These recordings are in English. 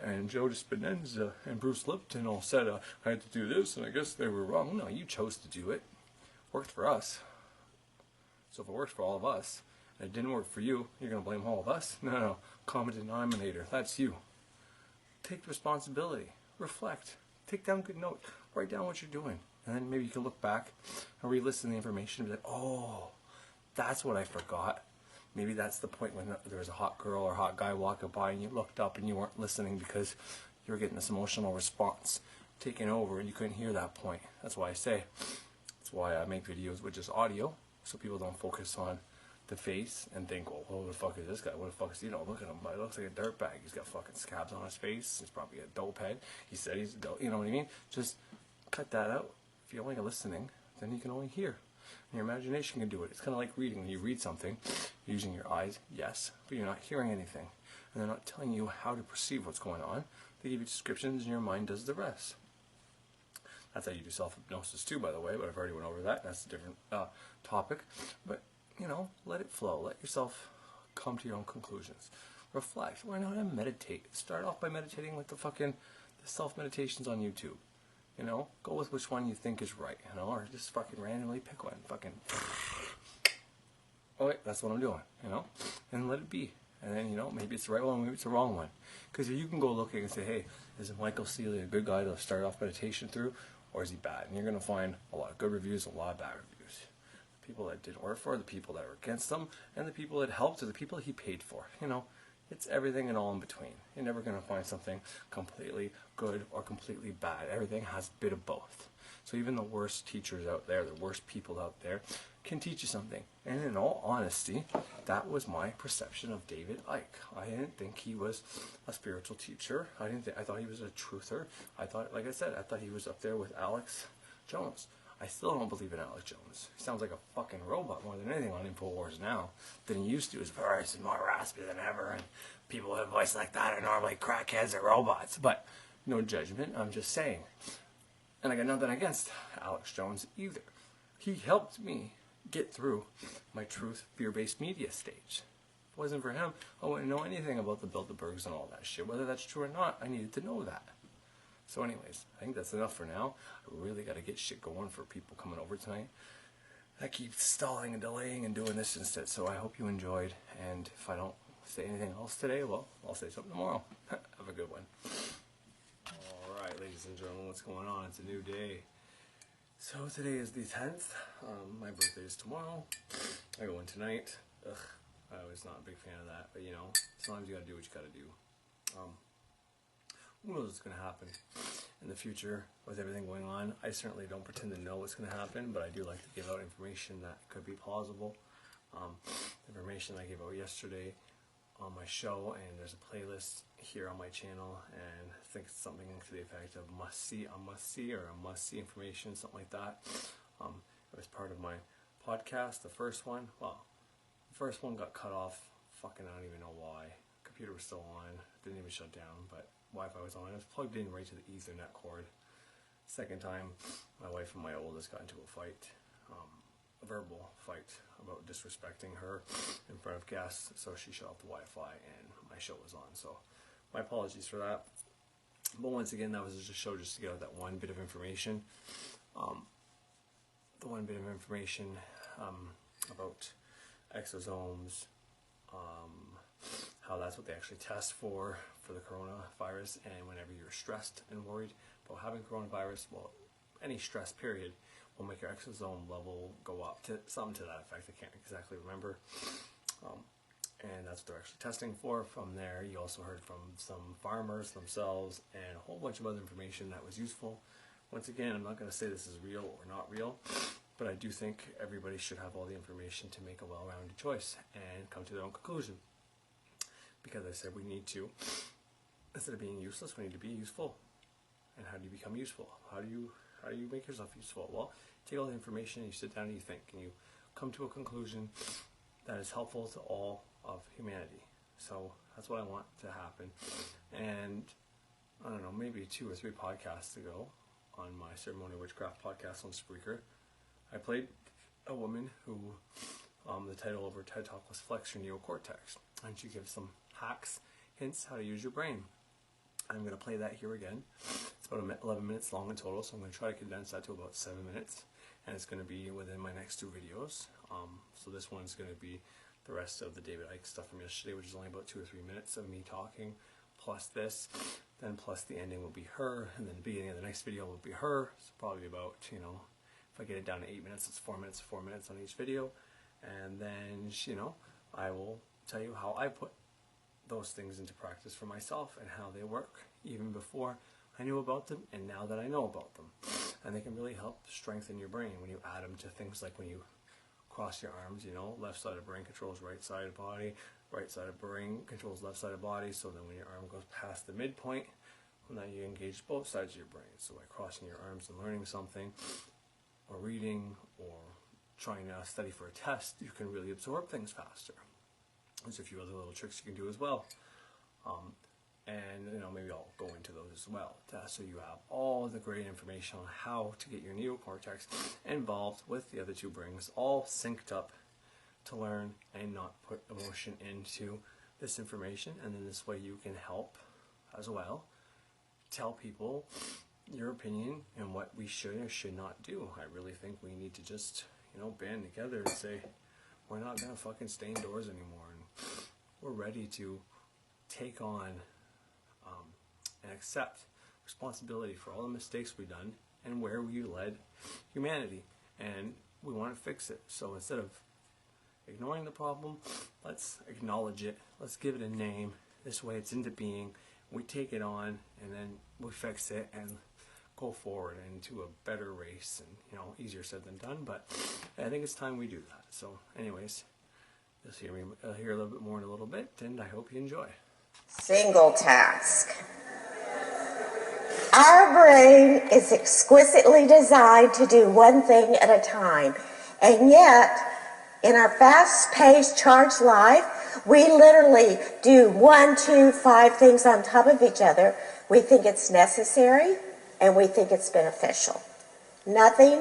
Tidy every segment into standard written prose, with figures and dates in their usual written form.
and Joe Dispenza and Bruce Lipton all said I had to do this, and I guess they were wrong. No, you chose to do it. Worked for us. So if it worked for all of us, and it didn't work for you, you're going to blame all of us? No, no. Common denominator. That's you. Take responsibility. Reflect. Take down good notes. Write down what you're doing. And then maybe you can look back and re-listen to the information and be like, oh, that's what I forgot. Maybe that's the point when there was a hot girl or hot guy walking by and you looked up and you weren't listening because you were getting this emotional response taking over and you couldn't hear that point. That's why I say, that's why I make videos with just audio, so people don't focus on the face and think, well, what the fuck is this guy? What the fuck is he? You know, look at him. He looks like a dirtbag. He's got fucking scabs on his face. He's probably a dope head. He said he's a dope. You know what I mean? Just cut that out. If you're only listening, then you can only hear. And your imagination can do it. It's kind of like reading. When you read something, using your eyes, yes, but you're not hearing anything. And they're not telling you how to perceive what's going on. They give you descriptions and your mind does the rest. That's how you do self-hypnosis too, by the way, but I've already went over that. That's a different topic. But, you know, let it flow. Let yourself come to your own conclusions. Reflect. Why not meditate? Start off by meditating with the self-meditations on YouTube. You know, go with which one you think is right, you know, or just fucking randomly pick one. Fucking, oh wait, that's what I'm doing, you know, and let it be. And then, you know, maybe it's the right one, maybe it's the wrong one. Because you can go looking and say, hey, is Michael Seeley a good guy to start off meditation through, or is he bad? And you're going to find a lot of good reviews, a lot of bad reviews. The people that didn't work for, the people that were against them, and the people that helped, or the people he paid for, you know. It's everything and all in between. You're never going to find something completely good or completely bad. Everything has a bit of both. So even the worst teachers out there, the worst people out there, can teach you something. And in all honesty, that was my perception of David Icke. I didn't think he was a spiritual teacher. I thought he was a truther. I thought, like I said, I thought he was up there with Alex Jones. I still don't believe in Alex Jones. He sounds like a fucking robot more than anything on InfoWars now than he used to. His voice is more raspy than ever, and people with a voice like that are normally crackheads or robots. But no judgment, I'm just saying. And I got nothing against Alex Jones either. He helped me get through my truth, fear-based media stage. If it wasn't for him, I wouldn't know anything about the Bilderbergs and all that shit. Whether that's true or not, I needed to know that. So anyways, I think that's enough for now. I really got to get shit going for people coming over tonight. I keep stalling and delaying and doing this instead, so I hope you enjoyed. And if I don't say anything else today, well, I'll say something tomorrow. Have a good one. Alright, ladies and gentlemen, what's going on? It's a new day. So today is the 10th. My birthday is tomorrow. I go in tonight. Ugh, I was not a big fan of that, but you know, sometimes you got to do what you got to do. Who knows what's going to happen in the future with everything going on. I certainly don't pretend to know what's going to happen, but I do like to give out information that could be plausible. Information I gave out yesterday on my show, and there's a playlist here on my channel, and I think it's something to the effect of must-see, a must-see, or a must-see information, something like that. It was part of my podcast, the first one. Well, the first one got cut off. Fucking, I don't even know why. Computer was still on, didn't even shut down, but Wi-Fi was on. It was plugged in right to the Ethernet cord. Second time, my wife and my oldest got into a fight, a verbal fight about disrespecting her in front of guests, so she shut off the Wi-Fi and my show was on. So my apologies for that. But once again, that was just a show just to get out that one bit of information. The one bit of information about exosomes, how that's what they actually test for the coronavirus, and whenever you're stressed and worried about having coronavirus, well, any stress period will make your exosome level go up to something to that effect. I can't exactly remember. And that's what they're actually testing for. From there, you also heard from some farmers themselves and a whole bunch of other information that was useful. Once again, I'm not going to say this is real or not real, but I do think everybody should have all the information to make a well-rounded choice and come to their own conclusion. Because I said we need to, instead of being useless, we need to be useful. And how do you become useful? How do you make yourself useful? Well, you take all the information and you sit down and you think, and you come to a conclusion that is helpful to all of humanity. So that's what I want to happen. And I don't know, maybe 2 or 3 podcasts ago on my Ceremonial Witchcraft podcast on Spreaker, I played a woman who the title of her TED Talk was Flex Your Neocortex, and she gives some hacks, hints how to use your brain. I'm going to play that here again. It's about 11 minutes long in total, so I'm going to try to condense that to about 7 minutes, and it's going to be within my next 2 videos. So this one's going to be the rest of the David Icke stuff from yesterday, which is only about 2 or 3 minutes of me talking, plus this, then plus the ending will be her, and then the beginning of the next video will be her. So probably about, you know, if I get it down to 8 minutes, it's 4 minutes, 4 minutes on each video, and then, you know, I will tell you how I put those things into practice for myself and how they work, even before I knew about them and now that I know about them. And they can really help strengthen your brain when you add them to things like when you cross your arms, you know, left side of brain controls right side of body, right side of brain controls left side of body, so then when your arm goes past the midpoint, well, now you engage both sides of your brain. So by crossing your arms and learning something, or reading, or trying to study for a test, you can really absorb things faster. There's a few other little tricks you can do as well. And, you know, maybe I'll go into those as well, so you have all the great information on how to get your neocortex involved with the other 2 brains, all synced up to learn and not put emotion into this information. And then this way you can help as well tell people your opinion and what we should or should not do. I really think we need to just, you know, band together and say, we're not going to fucking stay indoors anymore, and we're ready to take on and accept responsibility for all the mistakes we've done and where we led humanity, and we want to fix it. So instead of ignoring the problem, let's acknowledge it, let's give it a name. This way it's into being, we take it on, and then we fix it and go forward into a better race. And, you know, easier said than done, but I think it's time we do that. So anyways, you'll hear a little bit more in a little bit, and I hope you enjoy. Single task. Our brain is exquisitely designed to do one thing at a time, and yet in our fast-paced, charged life, we literally do 1, 2, 5 things on top of each other. We think it's necessary, and we think it's beneficial. Nothing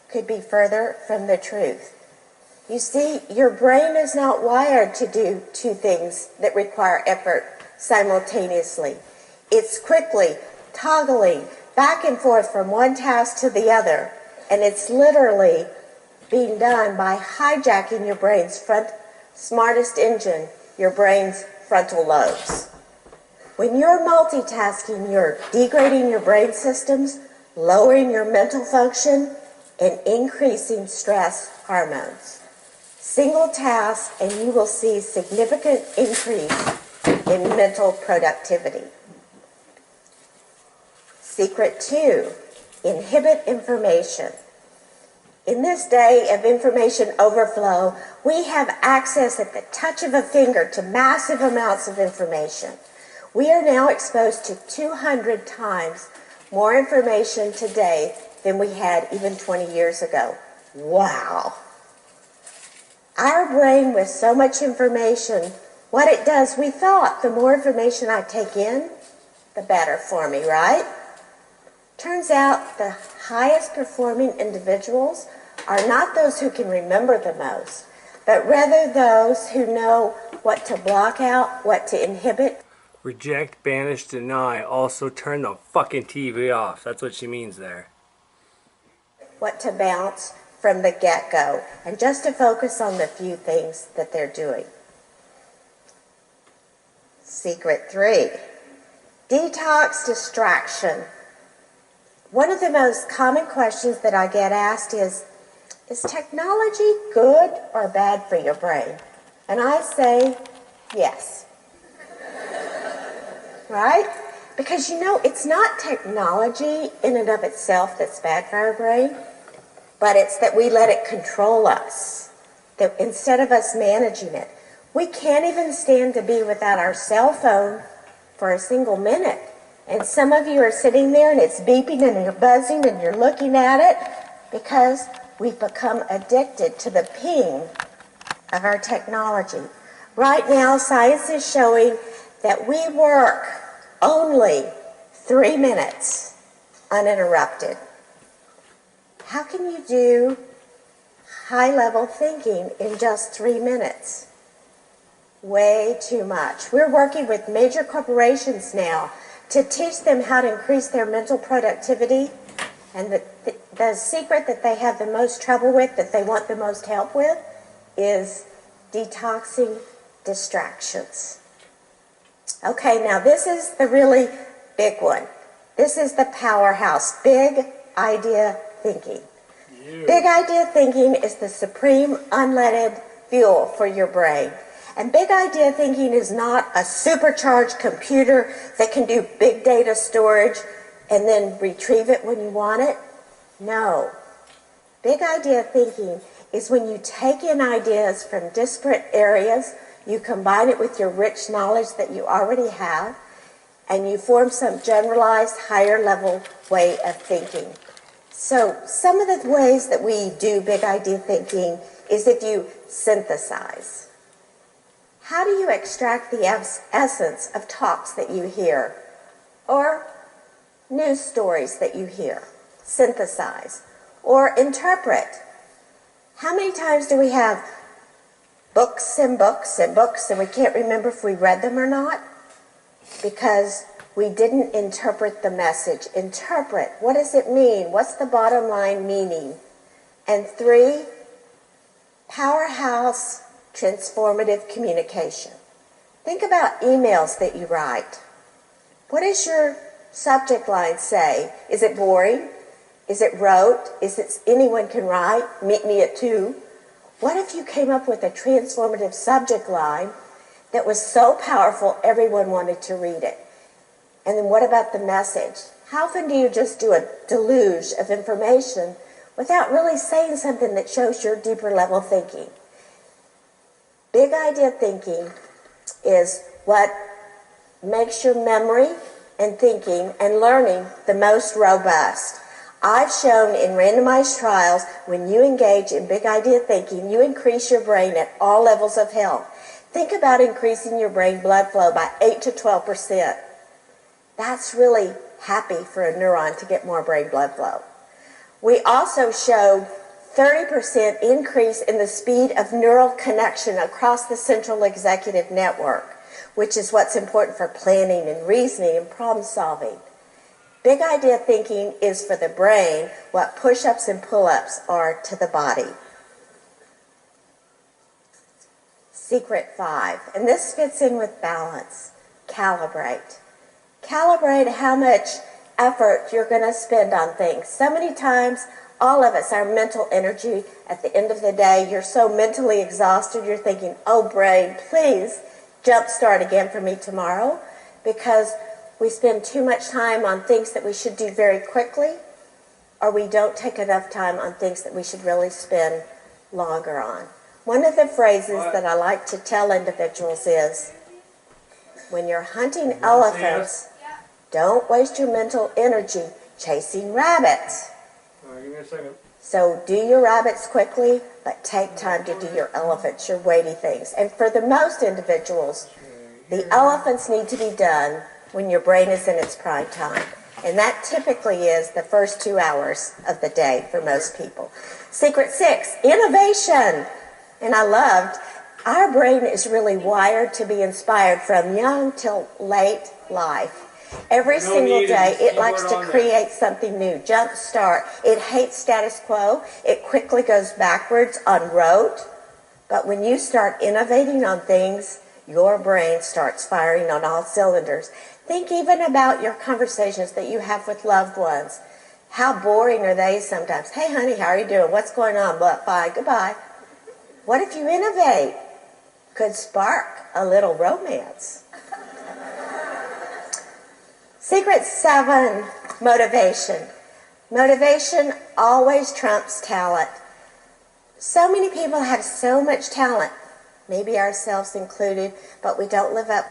could be further from the truth. You see, your brain is not wired to do 2 things that require effort simultaneously. It's quickly toggling back and forth from one task to the other, and it's literally being done by hijacking your brain's smartest engine, your brain's frontal lobes. When you're multitasking, you're degrading your brain systems, lowering your mental function, and increasing stress hormones. Single task, and you will see significant increase in mental productivity. Secret 2, inhibit information. In this day of information overflow, we have access at the touch of a finger to massive amounts of information. We are now exposed to 200 times more information today than we had even 20 years ago. Wow! Our brain with so much information, what it does, we thought the more information I take in, the better for me, right? Turns out the highest performing individuals are not those who can remember the most, but rather those who know what to block out, what to inhibit. Reject, banish, deny. Also turn the fucking TV off. That's what she means there. What to bounce from the get-go, and just to focus on the few things that they're doing. Secret 3, detox distraction. One of the most common questions that I get asked is technology good or bad for your brain? And I say, yes. Right? Because, you know, it's not technology in and of itself that's bad for our brain, but it's that we let it control us, that instead of us managing it. We can't even stand to be without our cell phone for a single minute. And some of you are sitting there and it's beeping and you're buzzing and you're looking at it because we've become addicted to the ping of our technology. Right now, science is showing that we work only 3 minutes uninterrupted. How can you do high-level thinking in just 3 minutes? Way too much. We're working with major corporations now to teach them how to increase their mental productivity. And the secret that they have the most trouble with, that they want the most help with, is detoxing distractions. Okay, now this is the really big one. This is the powerhouse, big idea thinking. Big idea thinking is the supreme unleaded fuel for your brain. And big idea thinking is not a supercharged computer that can do big data storage and then retrieve it when you want it. No. Big idea thinking is when you take in ideas from disparate areas, you combine it with your rich knowledge that you already have, and you form some generalized, higher level way of thinking. So some of the ways that we do big idea thinking is if you synthesize. How do you extract the essence of talks that you hear or news stories that you hear? Synthesize. Or interpret. How many times do we have books and books and books and we can't remember if we read them or not? Because we didn't interpret the message. Interpret. What does it mean? What's the bottom line meaning? And 3, powerhouse transformative communication. Think about emails that you write. What does your subject line say? Is it boring? Is it rote? Is it anyone can write? Meet me at 2. What if you came up with a transformative subject line that was so powerful everyone wanted to read it? And then what about the message? How often do you just do a deluge of information without really saying something that shows your deeper level thinking? Big idea thinking is what makes your memory and thinking and learning the most robust. I've shown in randomized trials when you engage in big idea thinking, you increase your brain at all levels of health. Think about increasing your brain blood flow by 8 to 12%. That's really happy for a neuron to get more brain blood flow. We also showed 30% increase in the speed of neural connection across the central executive network, which is what's important for planning and reasoning and problem solving. Big idea thinking is for the brain what push-ups and pull-ups are to the body. Secret 5, and this fits in with balance. Calibrate. Calibrate how much effort you're going to spend on things. So many times, all of us, our mental energy at the end of the day, you're so mentally exhausted, you're thinking, oh brain, please jumpstart again for me tomorrow, because we spend too much time on things that we should do very quickly, or we don't take enough time on things that we should really spend longer on. One of the phrases that I like to tell individuals is, when you're hunting elephants, don't waste your mental energy chasing rabbits. Give me a second. So do your rabbits quickly, but take time to do your elephants, your weighty things. And for the most individuals, the elephants need to be done when your brain is in its prime time. And that typically is the first 2 hours of the day for most people. Secret 6, innovation. And I loved, our brain is really wired to be inspired from young till late life. Every single day, it likes to create something new, jump start. It hates status quo. It quickly goes backwards on rote. But when you start innovating on things, your brain starts firing on all cylinders. Think even about your conversations that you have with loved ones. How boring are they sometimes? Hey, honey, how are you doing? What's going on? Blah, bye, goodbye. What if you innovate? Could spark a little romance. Secret 7, motivation. Motivation always trumps talent. So many people have so much talent, maybe ourselves included, but we don't live up to